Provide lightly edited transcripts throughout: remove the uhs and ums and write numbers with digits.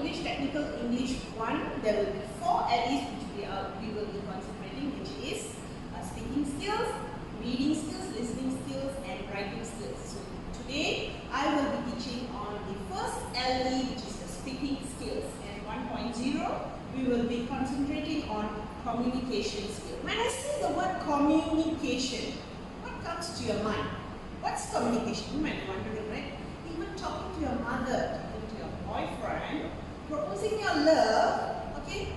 English, Technical English 1, there will be 4 areas which we will be concentrating, which is speaking skills, reading skills, listening skills, and writing skills. So today I will be teaching on the first LE, which is the speaking skills, and 1.0 we will be concentrating on communication skills. When I say the word communication, what comes to your mind? What's communication? You might be wondering, right? Even talking to your mother, talking to your boyfriend, proposing your love, okay,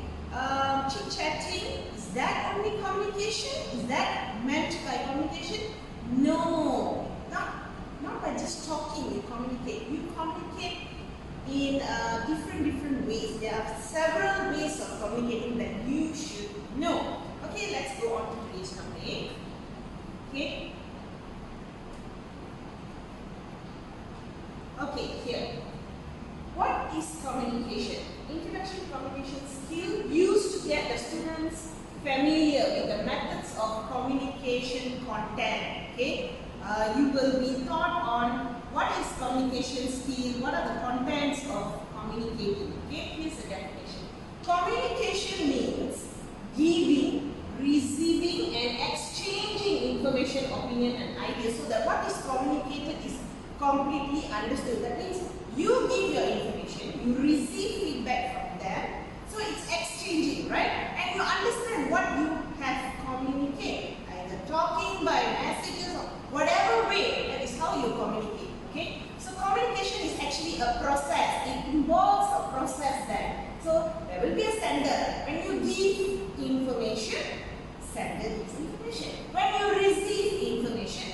chit-chatting, is that only communication? Is that meant by communication? No, not by just talking you communicate. You communicate in different ways. There are several ways of communicating that you should know. Okay, let's go on to today's topic. Okay. Okay, here. What is communication? Introduction to communication skill used to get the students familiar with the methods of communication content. Okay, you will be taught on what is communication skill, what are the contents of communicating. Okay, here's the definition. Communication means giving, receiving, and exchanging information, opinion, and ideas, so that what is communicated is completely understood. That means you give your information, you receive feedback from them, so it's exchanging, right? And you understand what you have communicated, either talking, by messages, or whatever way, that is how you communicate. Okay, so communication is actually a process. It involves a process there. So there will be a sender. When you give information, sender gives information. When you receive information,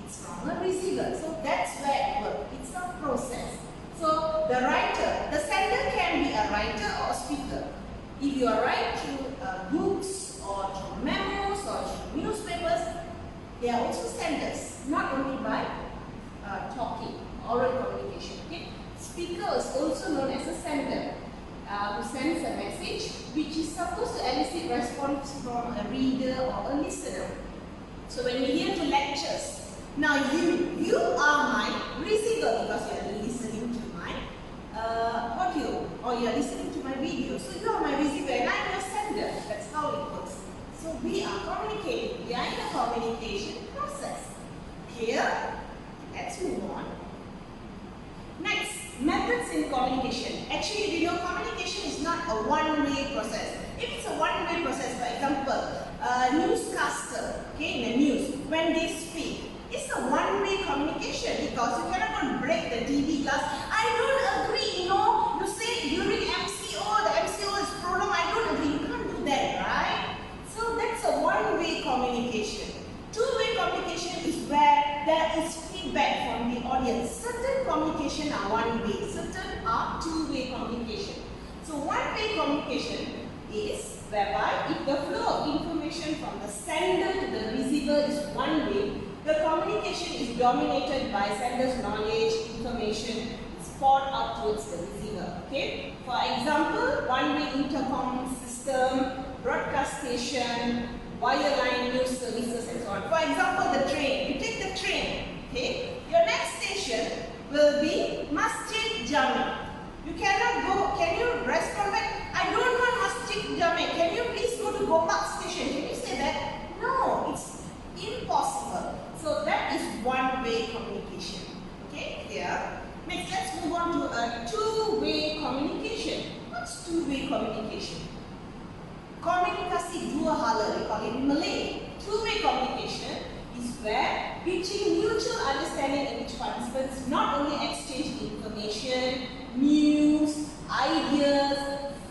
it's from a receiver. So that's where it works. It's a process. So the writer, the sender can be a writer or a speaker. If you are writing through books or through memos or through newspapers, they are also senders, not only by talking, oral communication. Okay? Speaker is also known as a sender, who sends a message which is supposed to elicit response from a reader or a listener. So when we hear to lectures, now you are my receiver because you are listening to my audio or you are listening to my video. So you are my receiver and I am your sender. That's how it works. So we are communicating. We are in a communication process. Clear? Let's move on. Next, methods in communication. Actually, you know, communication is not a one-way process. If it's a one-way process, for example, a newscaster, okay, in the news, when they speak, it's a one-way communication because you cannot go and break the TV glass. I don't agree, you know, you say during MCO, the MCO is prolonged, I don't agree. You can't do that, right? So that's a one-way communication. Two-way communication is where there is feedback from the audience. Certain communication are one-way, certain are two-way communication. So one-way communication is whereby if the flow of information from the sender to the receiver is one-way, the communication is dominated by sender's knowledge, information is poured out towards the receiver. Okay? For example, one-way intercom system, broadcast station, wireline news services, and so on. For example, the train. You take the train. Okay? Your next station will be Masjid Jami. You cannot go. Can you respond back? I don't want Masjid Jami. Can you please go to Gomak station? Can you say that? No, it's impossible. So that is one-way communication. Okay, clear? Next, let's move on to a two-way communication. What's two-way communication? Komunikasi dua hala, we call it in Malay. Two-way communication is where reaching mutual understanding in which participants not only exchange information, news, ideas,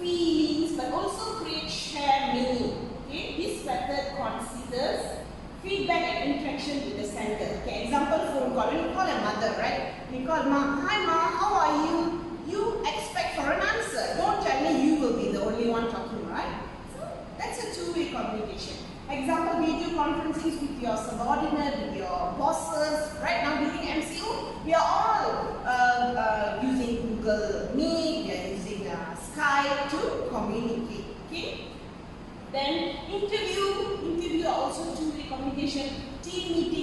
feelings, but also create shared meaning. Okay, this method considers feedback and interaction with the sender. Okay, example phone call. When you call a mother, right? You call Ma, hi Ma, how are you? You expect for an answer. Don't tell me you will be the only one talking, right? So that's a two-way communication. Example, video conferences with your subordinate, with your bosses. Right now during MCO, we are all using Google Meet, we are using Skype to communicate. Okay. Then interview are also two-way communication. Team meeting